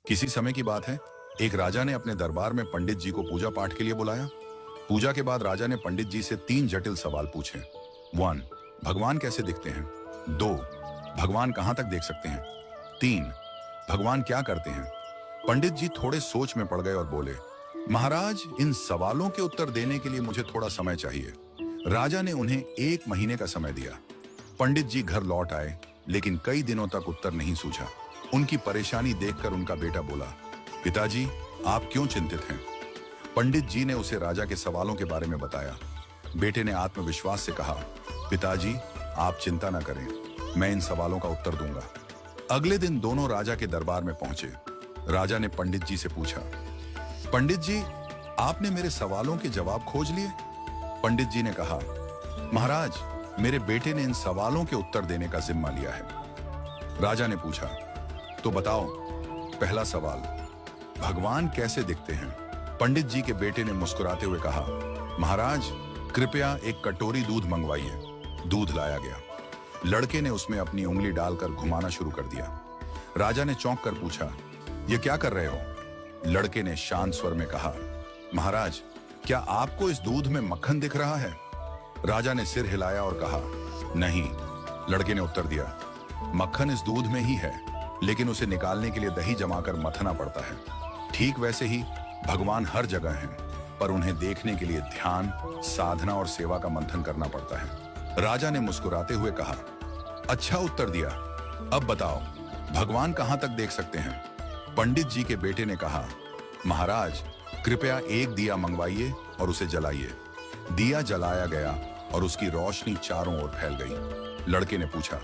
किसी समय की बात है, एक राजा ने अपने दरबार में पंडित जी को पूजा पाठ के लिए बुलाया। पूजा के बाद राजा ने पंडित जी से 3 जटिल सवाल पूछे। 1. भगवान कैसे दिखते हैं? 2. भगवान कहां तक देख सकते हैं? 3. भगवान क्या करते हैं? पंडित जी थोड़े सोच में पड़ गए और बोले, महाराज, इन सवालों के उत्तर देने के लिए मुझे थोड़ा समय चाहिए। राजा ने उन्हें 1 महीने का समय दिया। पंडित जी घर लौट आए, लेकिन कई दिनों तक उत्तर नहीं सूझा। उनकी परेशानी देखकर उनका बेटा बोला, पिताजी, आप क्यों चिंतित हैं? पंडित जी ने उसे राजा के सवालों के बारे में बताया। बेटे ने आत्मविश्वास से कहा, पिताजी, आप चिंता न करें, मैं इन सवालों का उत्तर दूंगा। अगले दिन दोनों राजा के दरबार में पहुंचे। राजा ने पंडित जी से पूछा, पंडित जी, आपने मेरे सवालों के जवाब खोज लिए? पंडित जी ने कहा, महाराज, मेरे बेटे ने इन सवालों के उत्तर देने का जिम्मा लिया है। राजा ने पूछा, तो बताओ, पहला सवाल, भगवान कैसे दिखते हैं? पंडित जी के बेटे ने मुस्कुराते हुए कहा, महाराज, कृपया एक कटोरी दूध मंगवाइए। दूध लाया गया। लड़के ने उसमें अपनी उंगली डालकर घुमाना शुरू कर दिया। राजा ने चौंक कर पूछा, ये क्या कर रहे हो? लड़के ने शांत स्वर में कहा, महाराज, क्या आपको इस दूध में मक्खन दिख रहा है? राजा ने सिर हिलाया और कहा, नहीं। लड़के ने उत्तर दिया, मक्खन इस दूध में ही है, लेकिन उसे निकालने के लिए दही जमाकर मथना पड़ता है। ठीक वैसे ही भगवान हर जगह हैं, पर उन्हें देखने के लिए ध्यान, साधना और सेवा का मंथन करना पड़ता है। राजा ने मुस्कुराते हुए कहा, अच्छा उत्तर दिया। अब बताओ, भगवान कहां तक देख सकते हैं? पंडित जी के बेटे ने कहा, महाराज, कृपया एक दिया मंगवाइए और उसे जलाइए। दिया जलाया गया और उसकी रोशनी चारों ओर फैल गई। लड़के ने पूछा,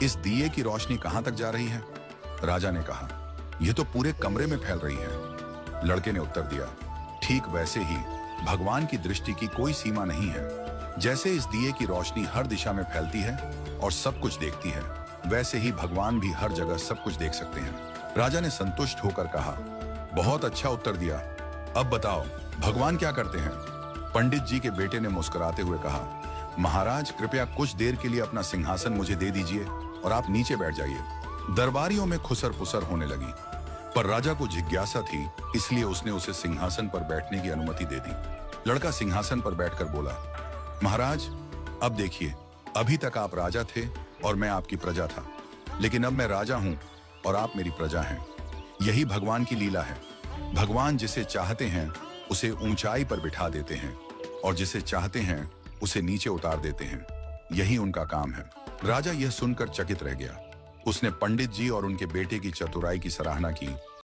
इस दिए की रोशनी कहां तक जा रही है? राजा ने कहा, यह तो पूरे कमरे में फैल रही है। लड़के ने उत्तर दिया, ठीक वैसे ही भगवान की दृष्टि की कोई सीमा नहीं है। जैसे इस दिए की रोशनी हर दिशा में फैलती है और सब कुछ देखती है, वैसे ही भगवान भी हर जगह सब कुछ देख सकते हैं। राजा ने संतुष्ट होकर कहा, बहुत अच्छा उत्तर दिया। अब बताओ, भगवान क्या करते हैं? पंडित जी के बेटे ने मुस्कुराते हुए कहा, महाराज, कृपया कुछ देर के लिए अपना सिंहासन मुझे दे दीजिए और आप नीचे बैठ जाइए। दरबारियों में खुसर पुसर होने लगी, पर राजा को जिज्ञासा थी, इसलिए उसने उसे सिंहासन पर बैठने की अनुमति दे दी। लड़का सिंहासन पर बैठकर बोला, महाराज, अब देखिए, अभी तक आप राजा थे और मैं आपकी प्रजा था, लेकिन अब मैं राजा हूं और आप मेरी प्रजा हैं। यही भगवान की लीला है। भगवान जिसे चाहते हैं उसे ऊंचाई पर बिठा देते हैं और जिसे चाहते हैं उसे नीचे उतार देते हैं। यही उनका काम है। राजा यह सुनकर चकित रह गया। उसने पंडित जी और उनके बेटे की चतुराई की सराहना की